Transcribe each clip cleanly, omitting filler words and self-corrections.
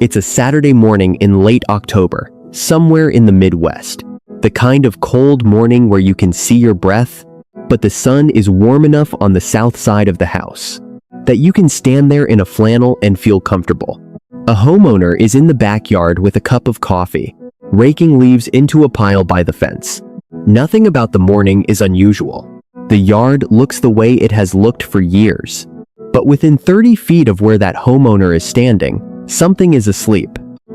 It's a Saturday morning in late October, somewhere in the Midwest. The kind of cold morning where you can see your breath, but the sun is warm enough on the south side of the house that you can stand there in a flannel and feel comfortable. A homeowner is in the backyard with a cup of coffee, raking leaves into a pile by the fence. Nothing about the morning is unusual. The yard looks the way it has looked for years. But within 30 feet of where that homeowner is standing, something is asleep.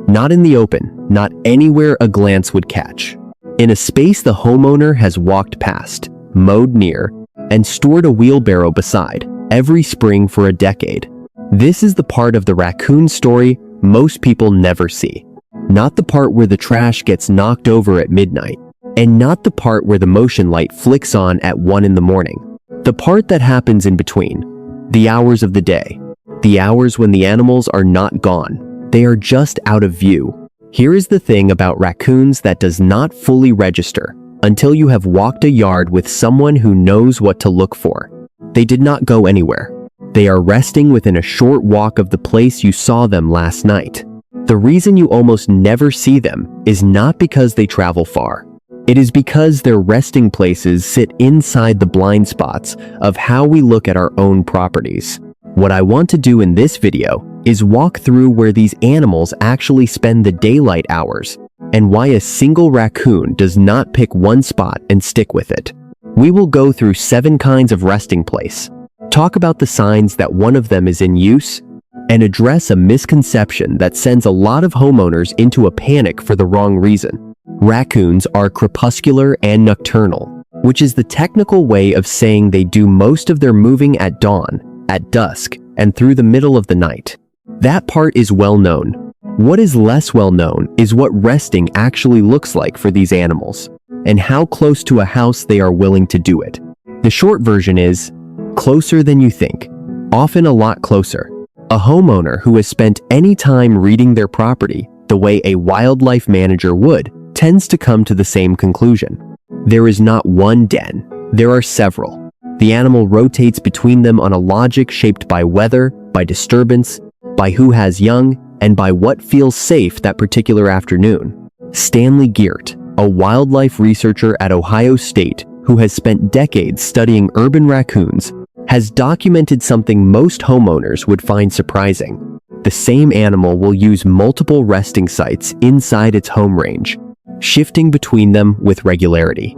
Not in the open, not anywhere a glance would catch. In a space the homeowner has walked past, mowed near, and stored a wheelbarrow beside every spring for a decade. This is the part of the raccoon story most people never see. Not the part where the trash gets knocked over at midnight, and not the part where the motion light flicks on at 1 in the morning. The part that happens in between, the hours of the day, the hours when the animals are not gone, they are just out of view. Here is the thing about raccoons that does not fully register until you have walked a yard with someone who knows what to look for. They did not go anywhere. They are resting within a short walk of the place you saw them last night. The reason you almost never see them is not because they travel far. It is because their resting places sit inside the blind spots of how we look at our own properties. What I want to do in this video is walk through where these animals actually spend the daylight hours and why a single raccoon does not pick one spot and stick with it. We will go through 7 kinds of resting place, talk about the signs that one of them is in use, and address a misconception that sends a lot of homeowners into a panic for the wrong reason. Raccoons are crepuscular and nocturnal, which is the technical way of saying they do most of their moving at dawn, at dusk, and through the middle of the night. That part is well known. What is less well known is what resting actually looks like for these animals, and how close to a house they are willing to do it. The short version is, closer than you think, often a lot closer. A homeowner who has spent any time reading their property the way a wildlife manager would tends to come to the same conclusion. There is not one den, there are several. The animal rotates between them on a logic shaped by weather, by disturbance, by who has young, and by what feels safe that particular afternoon. Stanley Geert, a wildlife researcher at Ohio State who has spent decades studying urban raccoons, has documented something most homeowners would find surprising. The same animal will use multiple resting sites inside its home range, shifting between them with regularity.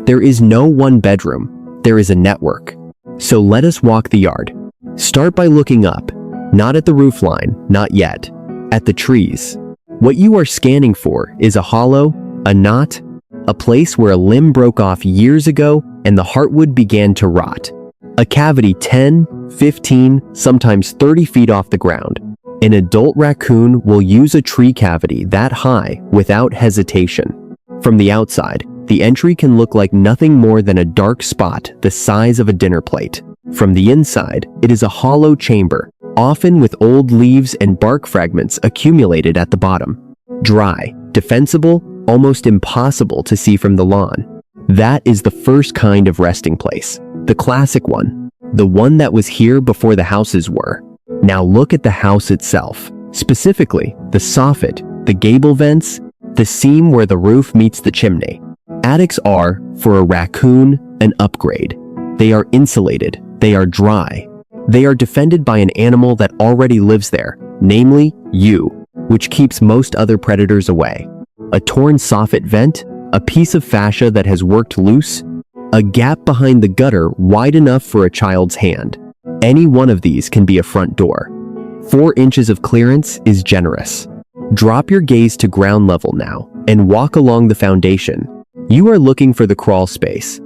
There is no one bedroom, there is a network. So let us walk the yard. Start by looking up, not at the roofline, not yet, at the trees. What you are scanning for is a hollow, a knot, a place where a limb broke off years ago and the heartwood began to rot. A cavity 10, 15, sometimes 30 feet off the ground. An adult raccoon will use a tree cavity that high without hesitation. From the outside, the entry can look like nothing more than a dark spot the size of a dinner plate. From the inside, it is a hollow chamber, often with old leaves and bark fragments accumulated at the bottom. Dry, defensible, almost impossible to see from the lawn. That is the first kind of resting place, the classic one, the one that was here before the houses were. Now look at the house itself, specifically the soffit, the gable vents, the seam where the roof meets the chimney. Attics are, for a raccoon, an upgrade. They are insulated, they are dry. They are defended by an animal that already lives there, namely you, which keeps most other predators away. A torn soffit vent, a piece of fascia that has worked loose, a gap behind the gutter wide enough for a child's hand. Any one of these can be a front door. 4 inches of clearance is generous. Drop your gaze to ground level now and walk along the foundation. You are looking for the crawl space,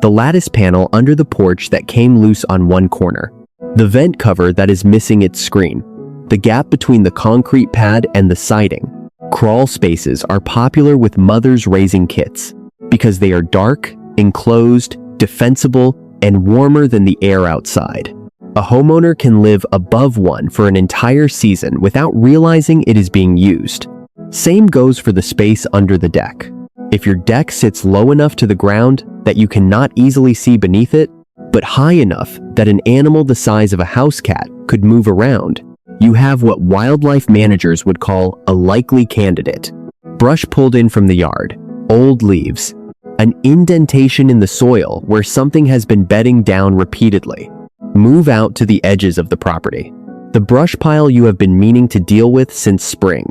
the lattice panel under the porch that came loose on one corner, the vent cover that is missing its screen, the gap between the concrete pad and the siding. Crawl spaces are popular with mothers raising kits because they are dark, enclosed, defensible, and warmer than the air outside. A homeowner can live above one for an entire season without realizing it is being used. Same goes for the space under the deck. If your deck sits low enough to the ground that you cannot easily see beneath it, but high enough that an animal the size of a house cat could move around, You have what wildlife managers would call a likely candidate. Brush pulled in from the yard, old leaves, an indentation in the soil where something has been bedding down repeatedly. Move out to the edges of the property. The brush pile you have been meaning to deal with since spring.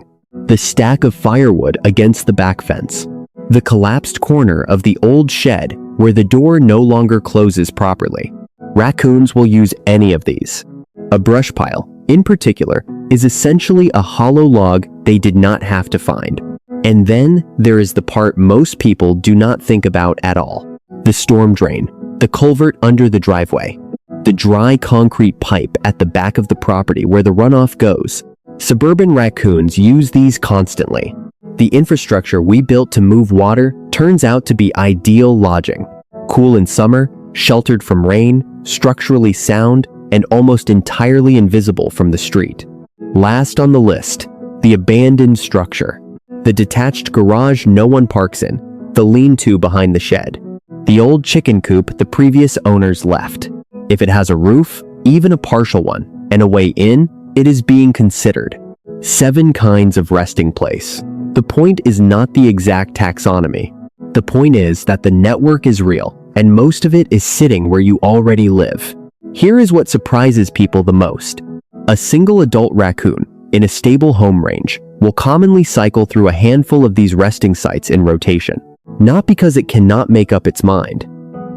The stack of firewood against the back fence. The collapsed corner of the old shed where the door no longer closes properly. Raccoons will use any of these. A brush pile, in particular, is essentially a hollow log they did not have to find. And then there is the part most people do not think about at all. The storm drain, the culvert under the driveway, the dry concrete pipe at the back of the property where the runoff goes. Suburban raccoons use these constantly. The infrastructure we built to move water turns out to be ideal lodging. Cool in summer, sheltered from rain, structurally sound, and almost entirely invisible from the street. Last on the list, the abandoned structure. The detached garage no one parks in, the lean-to behind the shed, the old chicken coop the previous owners left. If it has a roof, even a partial one, and a way in, it is being considered. 7 kinds of resting place. The point is not the exact taxonomy. The point is that the network is real, and most of it is sitting where you already live. Here is what surprises people the most. A single adult raccoon, in a stable home range, will commonly cycle through a handful of these resting sites in rotation. Not because it cannot make up its mind,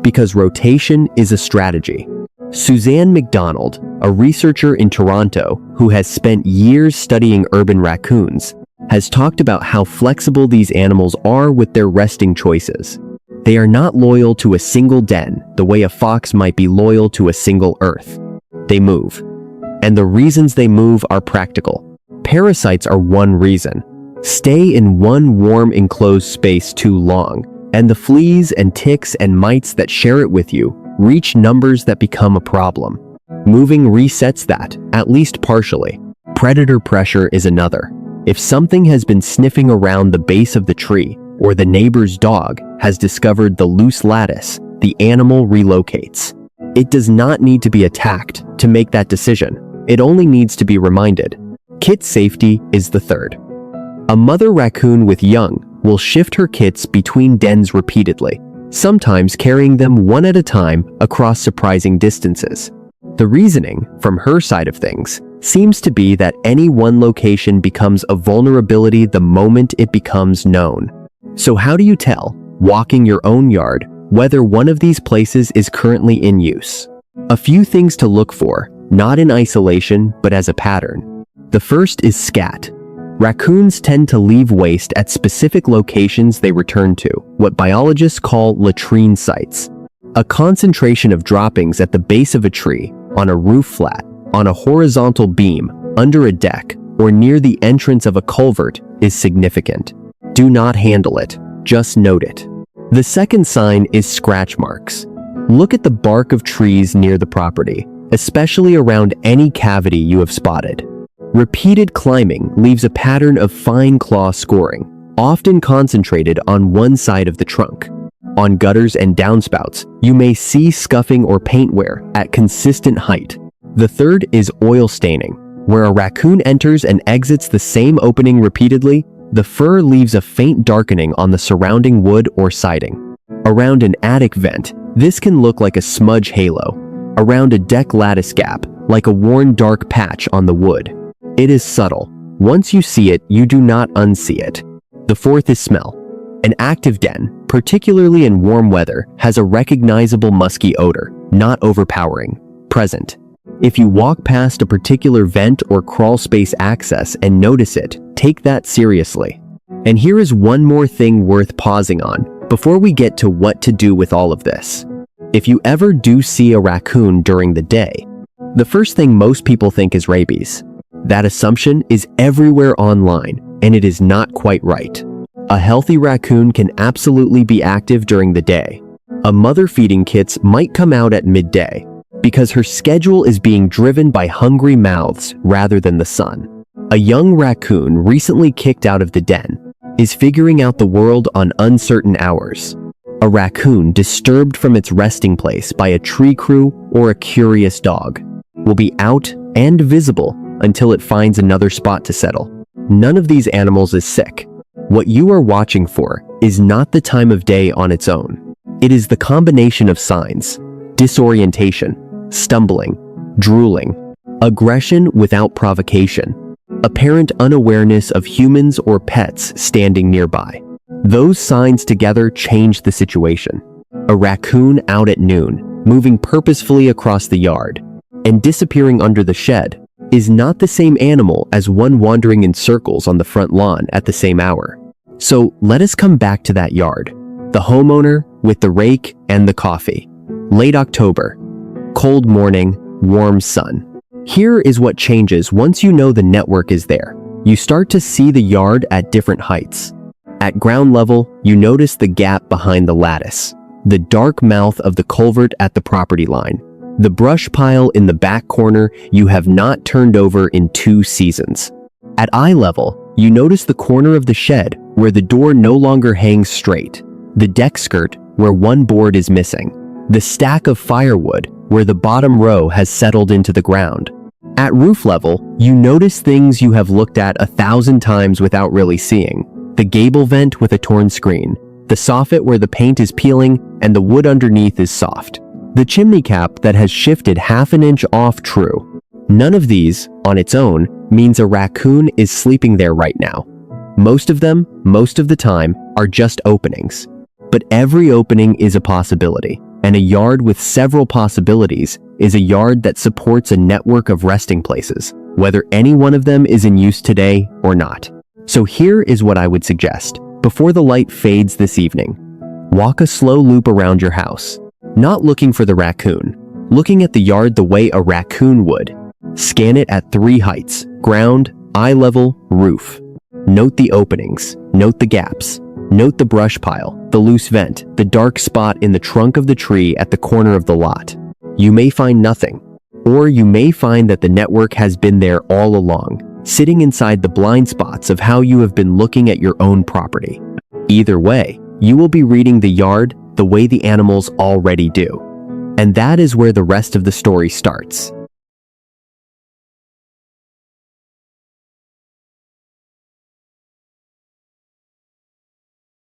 because rotation is a strategy. Suzanne McDonald, a researcher in Toronto who has spent years studying urban raccoons, has talked about how flexible these animals are with their resting choices. They are not loyal to a single den the way a fox might be loyal to a single earth. They move. And the reasons they move are practical. Parasites are one reason. Stay in one warm enclosed space too long, and the fleas and ticks and mites that share it with you reach numbers that become a problem. Moving resets that, at least partially. Predator pressure is another. If something has been sniffing around the base of the tree, or the neighbor's dog has discovered the loose lattice, the animal relocates. It does not need to be attacked to make that decision. It only needs to be reminded. Kit safety is the third. A mother raccoon with young will shift her kits between dens repeatedly, sometimes carrying them one at a time across surprising distances. The reasoning, from her side of things, seems to be that any one location becomes a vulnerability the moment it becomes known. So how do you tell, walking your own yard, whether one of these places is currently in use? A few things to look for, not in isolation, but as a pattern. The first is scat. Raccoons tend to leave waste at specific locations they return to, what biologists call latrine sites. A concentration of droppings at the base of a tree, on a roof flat, on a horizontal beam, under a deck, or near the entrance of a culvert is significant. Do not handle it, just note it. The second sign is scratch marks. Look at the bark of trees near the property, especially around any cavity you have spotted. Repeated climbing leaves a pattern of fine claw scoring, often concentrated on one side of the trunk. On gutters and downspouts, you may see scuffing or paint wear at consistent height. The third is oil staining. Where a raccoon enters and exits the same opening repeatedly, the fur leaves a faint darkening on the surrounding wood or siding. Around an attic vent, this can look like a smudge halo. Around a deck lattice gap, like a worn dark patch on the wood. It is subtle. Once you see it, you do not unsee it. The fourth is smell. An active den, particularly in warm weather, has a recognizable musky odor, not overpowering, present. If you walk past a particular vent or crawl space access and notice it, take that seriously. And here is one more thing worth pausing on before we get to what to do with all of this. If you ever do see a raccoon during the day, the first thing most people think is rabies. That assumption is everywhere online, and it is not quite right. A healthy raccoon can absolutely be active during the day. A mother feeding kits might come out at midday, because her schedule is being driven by hungry mouths rather than the sun. A young raccoon recently kicked out of the den is figuring out the world on uncertain hours. A raccoon disturbed from its resting place by a tree crew or a curious dog will be out and visible until it finds another spot to settle. None of these animals is sick. What you are watching for is not the time of day on its own. It is the combination of signs: disorientation, stumbling, drooling, aggression without provocation, apparent unawareness of humans or pets standing nearby. Those signs together change the situation. A raccoon out at noon, moving purposefully across the yard, and disappearing under the shed, is not the same animal as one wandering in circles on the front lawn at the same hour. So let us come back to that yard. The homeowner with the rake and the coffee. Late October. Cold morning, warm sun. Here is what changes once you know the network is there. You start to see the yard at different heights. At ground level, you notice the gap behind the lattice, the dark mouth of the culvert at the property line, the brush pile in the back corner you have not turned over in 2 seasons. At eye level, you notice the corner of the shed where the door no longer hangs straight, the deck skirt where one board is missing, the stack of firewood where the bottom row has settled into the ground. At roof level, you notice things you have looked at 1,000 times without really seeing. The gable vent with a torn screen, the soffit where the paint is peeling and the wood underneath is soft, the chimney cap that has shifted 1/2 inch off true. None of these, on its own, means a raccoon is sleeping there right now. Most of them, most of the time, are just openings. But every opening is a possibility, and a yard with several possibilities is a yard that supports a network of resting places, whether any one of them is in use today or not. So here is what I would suggest. Before the light fades this evening, walk a slow loop around your house, not looking for the raccoon, looking at the yard the way a raccoon would. Scan it at 3 heights: ground, eye level, roof. Note the openings, note the gaps, note the brush pile, the loose vent, the dark spot in the trunk of the tree at the corner of the lot. You may find nothing, or you may find that the network has been there all along, sitting inside the blind spots of how you have been looking at your own property. Either way, you will be reading the yard the way the animals already do. And that is where the rest of the story starts.